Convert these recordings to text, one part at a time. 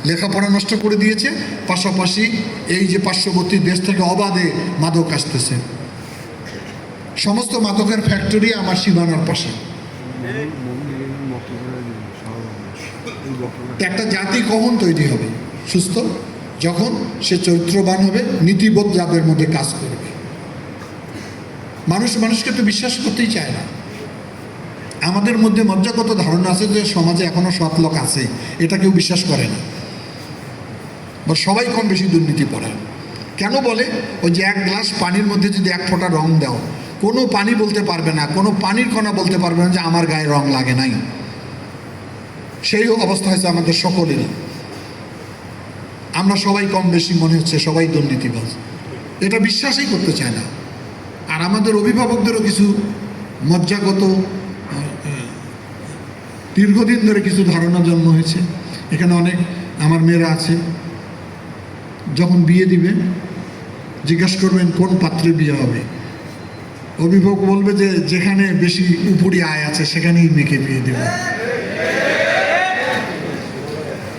লেখাপড়া নষ্ট করে দিয়েছে, পাশাপাশি এই যে পার্শ্ববর্তী দেশ থেকে অবাধে মাদক আসতেছে। সমস্ত মাদকের ফ্যাক্টরি আমার সীমানার পাশে। একটা জাতি কখন তৈরি হবে সুস্থ? যখন সে চরিত্রবান হবে, নীতিবোধ যাদের মধ্যে কাজ করবে। মানুষ মানুষকে তো বিশ্বাস করতেই চায় না। আমাদের মধ্যে মজ্জাগত ধারণা আছে যে সমাজে এখনো সৎ লোক আছে, এটা কেউ বিশ্বাস করে না। বা সবাই কম বেশি দুর্নীতি পরায়ণ। কেন বলে? ওই যে এক গ্লাস পানির মধ্যে যদি এক ফোঁটা রং দাও, কোনো পানি বলতে পারবে না, কোনো পানির কণা বলতে পারবে না যে আমার গায়ে রং লাগে নাই। সেই অবস্থা হয়েছে আমাদের সকলেরই। আমরা সবাই কম বেশি মনে হচ্ছে সবাই দুর্নীতিবাজ, এটা বিশ্বাসই করতে চায় না। আর আমাদের অভিভাবকদেরও কিছু মজ্জাগত দীর্ঘদিন ধরে কিছু ধারণা জন্ম হয়েছে। এখানে অনেক আমার মেয়েরা আছে, যখন বিয়ে দিবে জিজ্ঞাসা করবেন কোন পাত্রে বিয়ে হবে, অভিভাবক বলবে যে যেখানে বেশি উপরি আয় আছে সেখানেই মেয়েকে বিয়ে দেবে।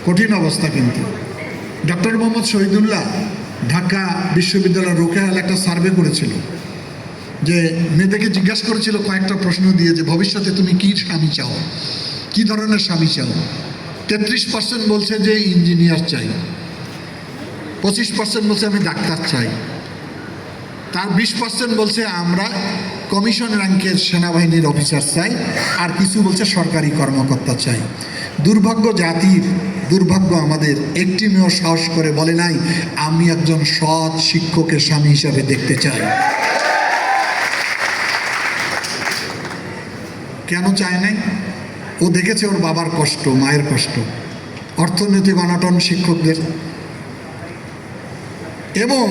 কঠিন অবস্থা। কিন্তু ডক্টর মোহাম্মদ শহীদুল্লাহ ঢাকা বিশ্ববিদ্যালয়ের রোকেয়াল একটা সার্ভে করেছিল, যে মেয়েদেরকে জিজ্ঞাসা করেছিল কয়েকটা প্রশ্ন দিয়ে যে ভবিষ্যতে তুমি কি স্বামী চাও, কি ধরনের স্বামী চাও। 33% বলছে যে ইঞ্জিনিয়ার চাই, 25% বলছে আমি ডাক্তার চাই, তার 20% বলছে আমরা কমিশন র্যাঙ্কের সেনাবাহিনীর অফিসার চাই, আর কিছু বলছে সরকারি কর্মকর্তা চাই। দুর্ভাগ্য জাতির, দুর্ভাগ্য আমাদের, একটি মেয়েও সাহস করে বলে নাই আমি একজন সৎ শিক্ষকের স্বামী হিসাবে দেখতে চাই। কেন চায় নাই? ও দেখেছে ওর বাবার কষ্ট, মায়ের কষ্ট, অর্থনৈতিক অনটন শিক্ষকদের। এবং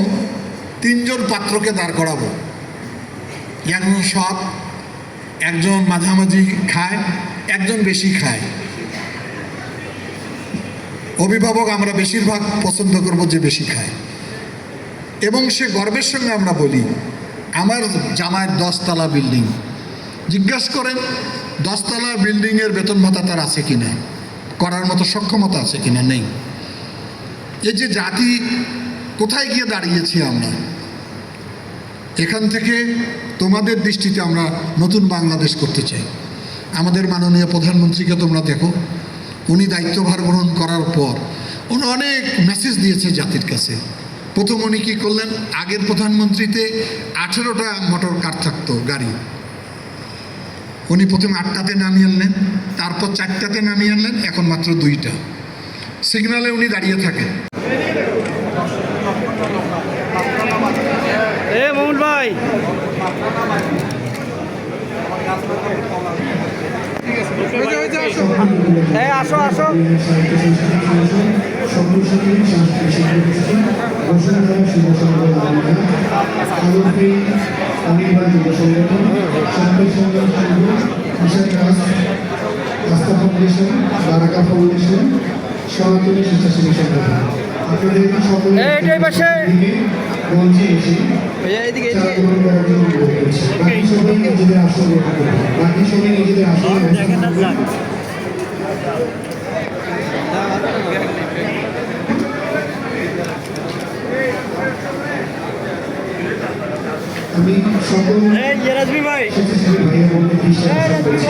3 জন পাত্রকে দাঁড় করাবো, একজন সৎ, একজন মাঝামাঝি খায়, একজন বেশি খায়। অভিভাবক আমরা বেশিরভাগ পছন্দ করব যে বেশি খায়। এবং সে গর্বের সঙ্গে আমরা বলি আমার জামাইয়ের 10 তলা বিল্ডিং। জিজ্ঞাসা করেন 10 তলা বিল্ডিংয়ের বেতন ভাতা তার আছে কিনা, করার মতো সক্ষমতা আছে কিনা? নেই। এই যে জাতি কোথায় গিয়ে দাঁড়িয়েছি আমরা, এখান থেকে তোমাদের দৃষ্টিতে আমরা নতুন বাংলাদেশ করতে চাই। আমাদের মাননীয় প্রধানমন্ত্রীকে তোমরা দেখো, উনি দায়িত্বভার গ্রহণ করার পর উনি অনেক মেসেজ দিয়েছে জাতির কাছে। প্রথম উনি কী করলেন, আগের প্রধানমন্ত্রীতে 18টা মোটর কার থাকতো গাড়ি, উনি প্রথমে 8টাতে নামিয়ে আনলেন, তারপর 4টাতে নামিয়ে আনলেন, এখন মাত্র 2টা। সিগনালে উনি দাঁড়িয়ে থাকেন। মোহন ভাই আসো আসো। সনাতনী স্বেচ্ছাসেবী সংগঠন আপনাদের সকলে মঞ্চে এসে বাকি সবাই নিজেদের আসন বাকি সবাই নিজেদের আসন। আমি সকল স্বেচ্ছাসেবী ভাইয়ের মধ্যে বিশ্বাস করছি